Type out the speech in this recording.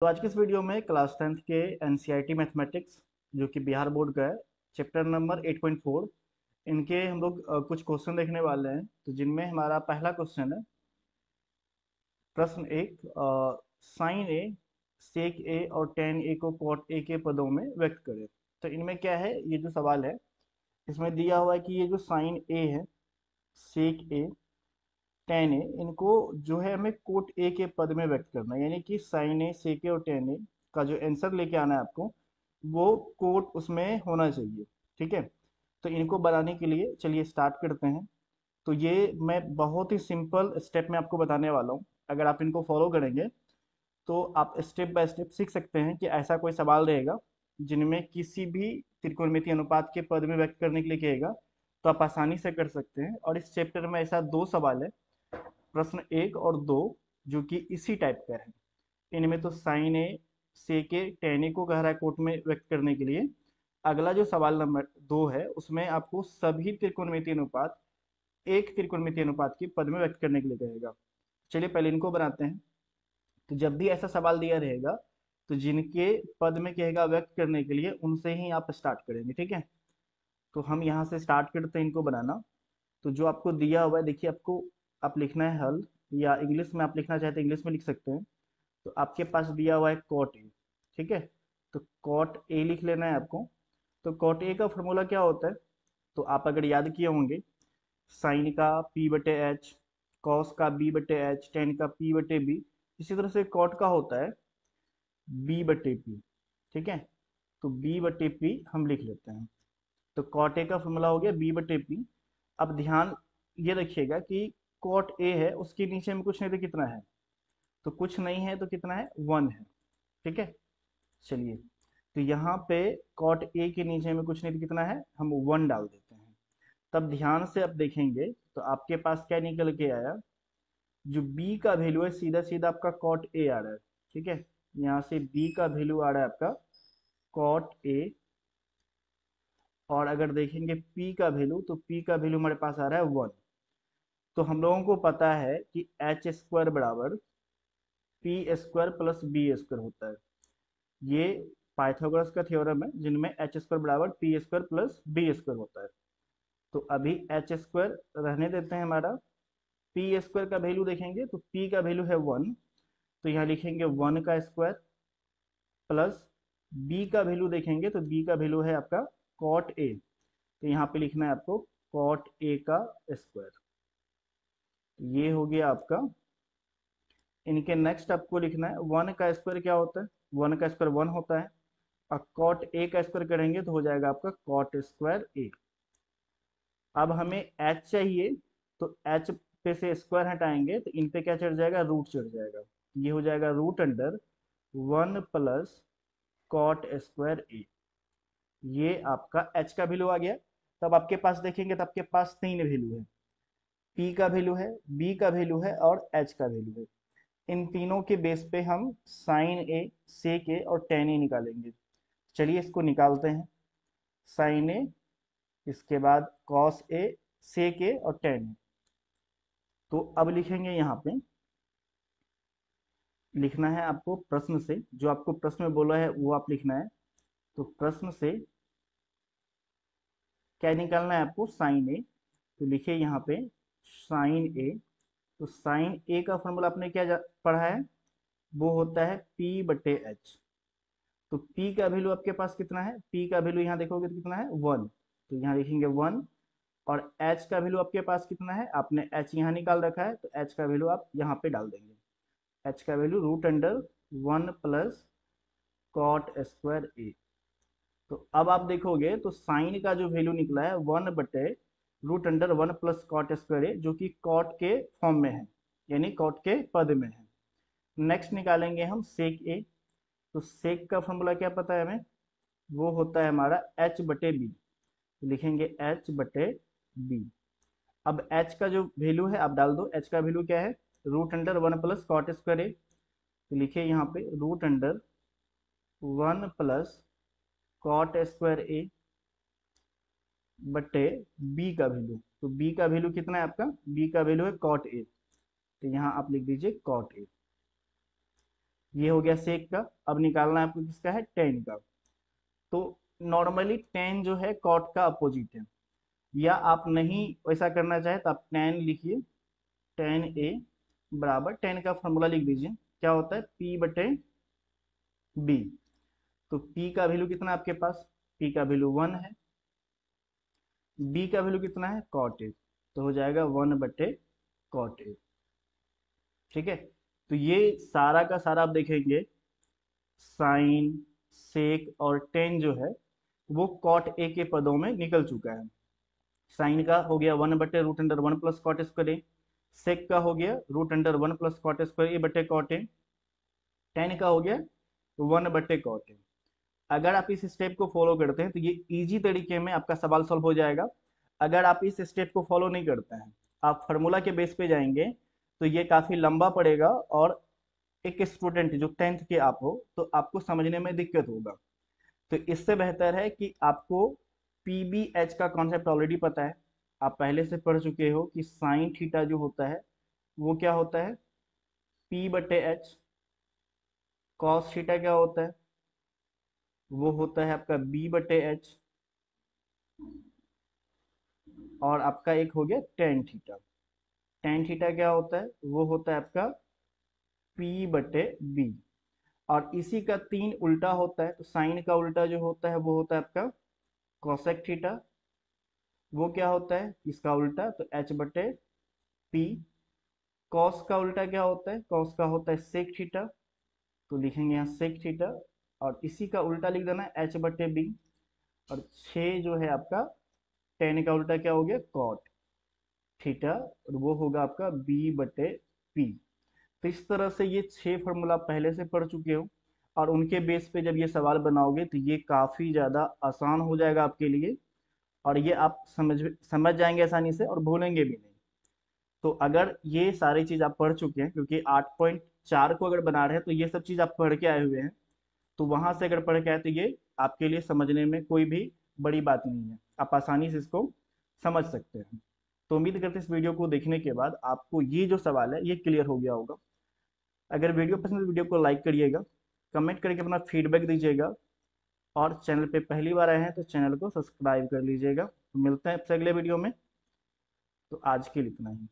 तो आज की इस वीडियो में क्लास 10th के एनसीईआरटी मैथमेटिक्स जो कि बिहार बोर्ड का है, चैप्टर नंबर 8.4 इनके हम लोग कुछ क्वेश्चन देखने वाले हैं। तो जिनमें हमारा पहला क्वेश्चन है, प्रश्न एक, साइन ए, सेक ए और टेन ए को कॉट ए के पदों में व्यक्त करें। तो इनमें क्या है, ये जो सवाल है इसमें दिया हुआ है कि ये जो साइन ए है, सेक ए, टेन ए, इनको जो है हमें कोट ए के पद में व्यक्त करना है। यानी कि साइन ए, सेक ए और टेन ए का जो आंसर लेके आना है आपको, वो कोट उसमें होना चाहिए। ठीक है, तो इनको बनाने के लिए चलिए स्टार्ट करते हैं। तो ये मैं बहुत ही सिंपल स्टेप में आपको बताने वाला हूँ। अगर आप इनको फॉलो करेंगे तो आप स्टेप बाय स्टेप सीख सकते हैं कि ऐसा कोई सवाल रहेगा जिनमें किसी भी त्रिकोणमितीय अनुपात के पद में व्यक्त करने के लिए कहेगा, तो आप आसानी से कर सकते हैं। और इस चैप्टर में ऐसा दो सवाल है, प्रश्न एक और दो, जो कि इसी टाइप का है। इनमें तो साइन ए, सेक ए, टेन ए को कह रहा है कोट में व्यक्त करने के लिए। अगला जो सवाल नंबर दो है, उसमें आपको सभी त्रिकोणमितीय अनुपात एक त्रिकोणमितीय अनुपात के पद में व्यक्त करने के लिए कहेगा। चलिए पहले इनको बनाते हैं। तो जब भी ऐसा सवाल दिया रहेगा, तो जिनके पद में कहेगा व्यक्त करने के लिए, उनसे ही आप स्टार्ट करेंगे। ठीक है, तो हम यहाँ से स्टार्ट करते हैं इनको बनाना। तो जो आपको दिया हुआ है, देखिए आपको, आप लिखना है हल, या इंग्लिश में आप लिखना चाहते हैं इंग्लिश में लिख सकते हैं। तो आपके पास दिया हुआ है कॉट ए। ठीक है, तो कॉट ए लिख लेना है आपको। तो कॉट ए का फॉर्मूला क्या होता है, तो आप अगर याद किए होंगे, साइन का पी बटे एच, कॉस का बी बटे एच, टेन का पी बटे बी। इसी तरह से कॉट का होता है बी बटे पी। ठीक है, तो बी बटे पी हम लिख लेते हैं। तो कॉट ए का फॉर्मूला हो गया बी बटे पी। अब ध्यान ये रखिएगा कि कॉट ए है, उसके नीचे में कुछ नहीं तो कितना है, तो कुछ नहीं है तो कितना है, वन है। ठीक है, चलिए, तो यहाँ पे कॉट ए के नीचे में कुछ नहीं तो कितना है, हम वन डाल देते हैं। तब ध्यान से अब देखेंगे तो आपके पास क्या निकल के आया, जो बी का वैल्यू है सीधा सीधा आपका कॉट ए आ रहा है। ठीक है, यहाँ से बी का वैल्यू आ रहा है आपका कॉट ए। और अगर देखेंगे पी का वैल्यू, तो पी का वैल्यू हमारे पास आ रहा है वन। तो हम लोगों को पता है कि एच स्क्वायर बराबर P square plus B square होता है। ये पाइथागोरस का थ्योरम है, जिनमें एच स्क्वायर बराबर P square plus B square होता है। तो अभी एच स्क्वायर रहने देते हैं हमारा। पी स्क्वायर का वैल्यू देखेंगे तो पी का वैल्यू है वन, तो यहाँ लिखेंगे वन का स्क्वायर, प्लस बी का वैल्यू देखेंगे तो बी का वैल्यू है आपका कॉट ए, तो यहाँ पे लिखना है आपको कॉट ए का स्क्वायर। ये हो गया आपका। इनके नेक्स्ट आपको लिखना है वन का स्क्वायर क्या होता है, वन का स्क्वायर वन होता है। और कॉट ए का स्क्वायर करेंगे तो हो जाएगा आपका कॉट स्क्वायर ए। अब हमें एच चाहिए, तो एच पे से स्क्वायर हटाएंगे तो इन पे क्या चढ़ जाएगा, रूट चढ़ जाएगा। ये हो जाएगा root under one plus cot square A. ये आपका एच का वैल्यू आ गया। तब आपके पास देखेंगे तो आपके पास तीन वैल्यू है, पी का वैल्यू है, बी का वैल्यू है और एच का वैल्यू है। इन तीनों के बेस पे हम साइन ए, सेक ए और टेन ए निकालेंगे। चलिए इसको निकालते हैं। साइन ए, इसके बाद कॉस ए, सेक ए और टेन ए। तो अब लिखेंगे यहाँ पे, लिखना है आपको प्रश्न से, जो आपको प्रश्न में बोला है वो आप लिखना है। तो प्रश्न से क्या निकालना है आपको, साइन ए। तो लिखिए यहाँ पे साइन ए। तो साइन ए का फॉर्मूला आपने क्या पढ़ा है, वो होता है पी बटे एच। तो P का वैल्यू आपके पास कितना है, P का वैल्यू यहाँ देखोगे तो कितना है, वन, तो यहाँ लिखेंगे वन। और H का वैल्यू आपके पास कितना है, आपने H यहाँ निकाल रखा है, तो H का वैल्यू आप यहाँ पे डाल देंगे। H का value root under one plus cot square A. तो अब आप देखोगे तो साइन का जो वैल्यू निकला है वन बटे root under one plus cot square A, जो कि कॉट के फॉर्म में है, यानी कॉट के पद में है। नेक्स्ट निकालेंगे हम सेक ए। तो सेक का फॉर्मूला क्या पता है हमें, वो होता है हमारा एच बटे बी। लिखेंगे एच बटे बी। अब एच का जो वैल्यू है आप डाल दो। एच का वैल्यू क्या है, root under one plus cot square A. तो लिखिए यहाँ पे root under one plus cot square A बटे बी का वैल्यू। तो बी का वैल्यू कितना है आपका, बी का वैल्यू है कॉट ए, तो यहाँ आप लिख दीजिए कॉट ए। ये हो गया सेक का। अब निकालना है आपको किसका है, टेन का। तो नॉर्मली टेन जो है कॉट का अपोजिट है, या आप नहीं वैसा करना चाहे तो आप टेन लिखिए, टेन ए बराबर टेन का फॉर्मूला लिख दीजिए, क्या होता है पी बटे बी। तो पी का वैल्यू कितना है आपके पास, पी का वैल्यू 1 है, बी का वैल्यू कितना है कॉट ए, तो हो जाएगा 1 बटे कॉट ए। ठीक है, तो ये सारा का सारा आप देखेंगे साइन सेक और टेन जो है वो कॉट ए के पदों में निकल चुका है। साइन का हो गया 1/√1 प्लस कॉट स्क्वायर ए, सेक का हो गया √1 प्लस कॉट स्क्वायर ए बटे कॉट ए, टेन का हो गया 1/कॉट ए। अगर आप इस स्टेप को फॉलो करते हैं तो ये इजी तरीके में आपका सवाल सॉल्व हो जाएगा। अगर आप इस स्टेप को फॉलो नहीं करते हैं, आप फार्मूला के बेस पे जाएंगे, तो ये काफ़ी लंबा पड़ेगा, और एक स्टूडेंट जो टेंथ के आप हो तो आपको समझने में दिक्कत होगा। तो इससे बेहतर है कि आपको पीबीएच का कॉन्सेप्ट ऑलरेडी पता है, आप पहले से पढ़ चुके हो कि साइन थीटा जो होता है वो क्या होता है पी बटे एच, कॉस थीटा क्या होता है वो होता है आपका बी बटे एच, और आपका एक हो गया टेन थीटा। टेन थीटा क्या होता है वो होता है आपका पी बटे बी। और इसी का तीन उल्टा होता है, तो साइन का उल्टा जो होता है वो होता है आपका कोसेक थीटा, वो क्या होता है इसका उल्टा, तो एच बटे पी। कॉस का उल्टा क्या होता है, कॉस का होता है सेक थीटा, तो लिखेंगे यहाँ सेक थीटा, और इसी का उल्टा लिख देना एच बटे बी। और 6 जो है आपका टेन का उल्टा क्या हो गया कॉट थीटा, और वो होगा आपका बी बटे पी। तो इस तरह से ये 6 फार्मूला आप पहले से पढ़ चुके हो, और उनके बेस पे जब ये सवाल बनाओगे तो ये काफ़ी ज़्यादा आसान हो जाएगा आपके लिए, और ये आप समझ जाएंगे आसानी से और भूलेंगे भी नहीं। तो अगर ये सारी चीज़ आप पढ़ चुके हैं, क्योंकि 8.4 को अगर बना रहे हैं तो ये सब चीज़ आप पढ़ के आए हुए हैं, तो वहाँ से अगर पढ़ के आए तो ये आपके लिए समझने में कोई भी बड़ी बात नहीं है, आप आसानी से इसको समझ सकते हैं। तो उम्मीद करते हैं इस वीडियो को देखने के बाद आपको ये जो सवाल है ये क्लियर हो गया होगा। अगर वीडियो पसंद है तो वीडियो को लाइक करिएगा, कमेंट करके अपना फीडबैक दीजिएगा, और चैनल पे पहली बार आए हैं तो चैनल को सब्सक्राइब कर लीजिएगा। तो मिलते हैं आपसे अगले वीडियो में, तो आज के लिए इतना ही।